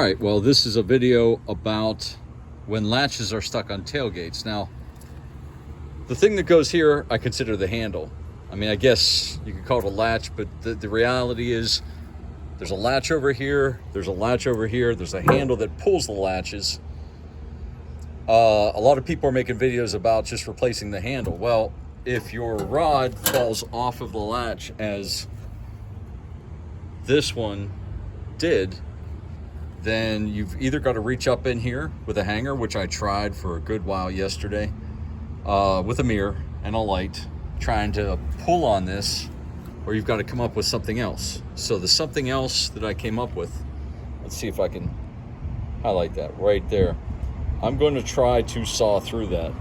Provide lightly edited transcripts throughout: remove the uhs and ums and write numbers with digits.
right, well, this is a video about when latches are stuck on tailgates. Now, the thing that goes here, I consider the handle. I mean, I guess you could call it a latch, but the reality is there's a latch over here, there's a latch over here, there's a handle that pulls the latches. A lot of people are making videos about just replacing the handle. Well, if your rod falls off of the latch, as this one did, then you've either got to reach up in here with a hanger, which I tried for a good while yesterday, with a mirror and a light, trying to pull on this, or you've got to come up with something else. So the something else that I came up with, let's see if I can highlight that right there. I'm going to try to saw through that.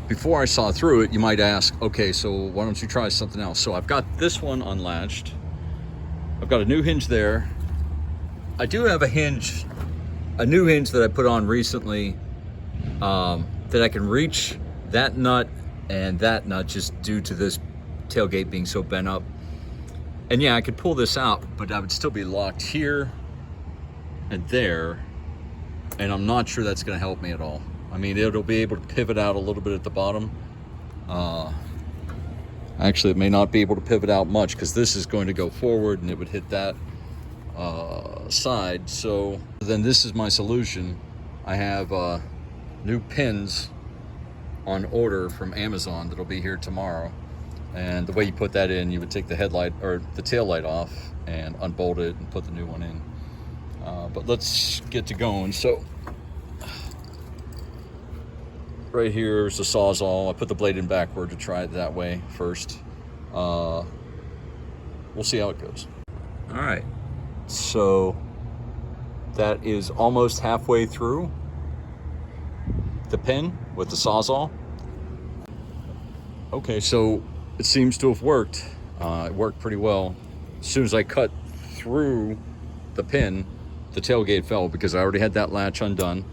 Before I saw through it, you might ask, okay, so why don't you try something else? So I've got this one unlatched. I've got a new hinge there. I do have a new hinge that I put on recently, that I can reach that nut and that nut just due to this tailgate being so bent up. And yeah, I could pull this out, but I would still be locked here and there. And I'm not sure that's gonna help me at all. I mean, it'll be able to pivot out a little bit at the bottom. Actually, it may not be able to pivot out much because this is going to go forward and it would hit that side. So then this is my solution. I have new pins on order from Amazon that'll be here tomorrow. And the way you put that in, you would take the headlight or the tail light off and unbolt it and put the new one in. But let's get to going. So right here is the Sawzall. I put the blade in backward to try it that way first. We'll see how it goes. All right, so that is almost halfway through the pin with the Sawzall. Okay, so it seems to have worked. It worked pretty well. As soon as I cut through the pin, the tailgate fell because I already had that latch undone.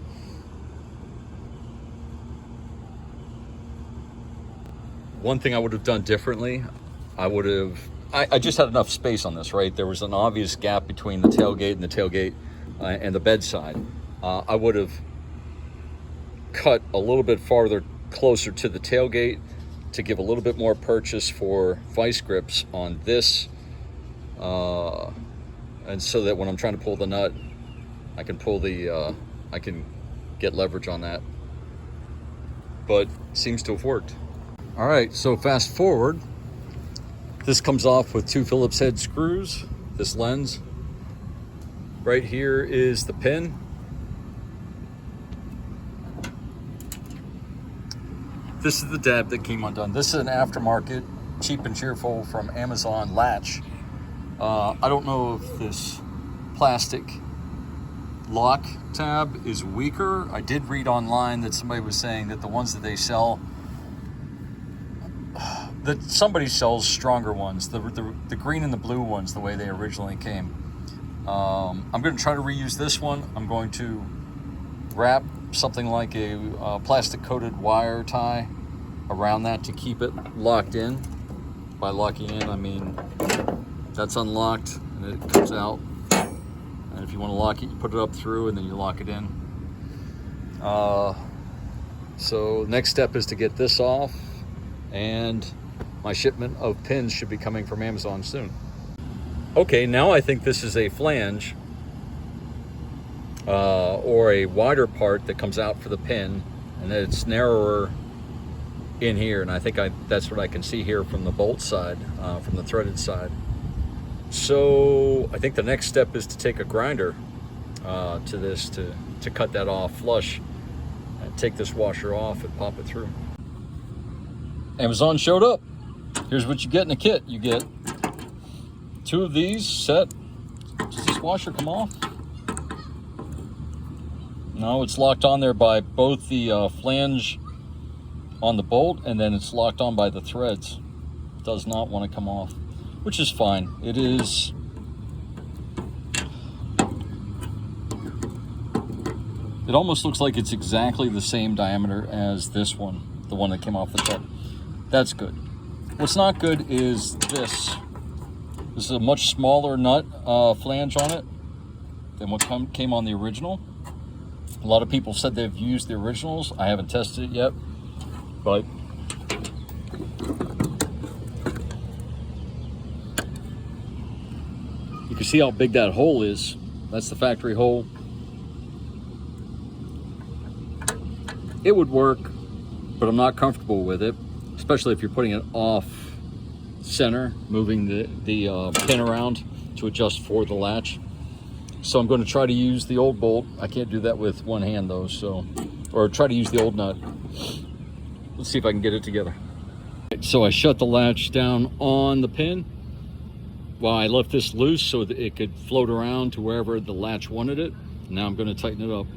One thing I would have done differently, I just had enough space on this, right? There was an obvious gap between the tailgate and the bedside. I would have cut a little bit farther closer to the tailgate to give a little bit more purchase for vice grips on this. And so that when I'm trying to pull the nut, I can get leverage on that. But it seems to have worked. All right, so fast forward. This comes off with 2 Phillips head screws, this lens. Right here is the pin. This is the dab that came undone. This is an aftermarket, cheap and cheerful from Amazon latch. I don't know if this plastic lock tab is weaker. I did read online that somebody was saying that the ones that they sell, that somebody sells stronger ones, the green and the blue ones, the way they originally came. I'm going to try to reuse this one. I'm going to wrap something like a plastic coated wire tie around that to keep it locked in. By locking in, I mean that's unlocked and it comes out. And if you want to lock it, you put it up through and then you lock it in. So next step is to get this off, and my shipment of pins should be coming from Amazon soon. Okay, now I think this is a flange or a wider part that comes out for the pin, and it's narrower in here, and I think that's what I can see here from the bolt side, from the threaded side. So I think the next step is to take a grinder to this to cut that off flush and take this washer off and pop it through. Amazon showed up. Here's what you get in a kit. You get 2 of these set. Does this washer come off? No, it's locked on there by both the flange on the bolt, and then it's locked on by the threads. It does not want to come off, which is fine. It is, it almost looks like it's exactly the same diameter as this one, the one that came off the truck. That's good. What's not good is this. This is a much smaller nut flange on it. than what came on the original. A lot of people said they've used the originals. I haven't tested it yet, but you can see how big that hole is. That's the factory hole. It would work, but I'm not comfortable with it, especially if you're putting it off center, moving the pin around to adjust for the latch. So I'm going to try to use the old bolt. I can't do that with one hand though, or try to use the old nut. Let's see if I can get it together. So I shut the latch down on the pin while I left this loose so that it could float around to wherever the latch wanted it. Now I'm going to tighten it up.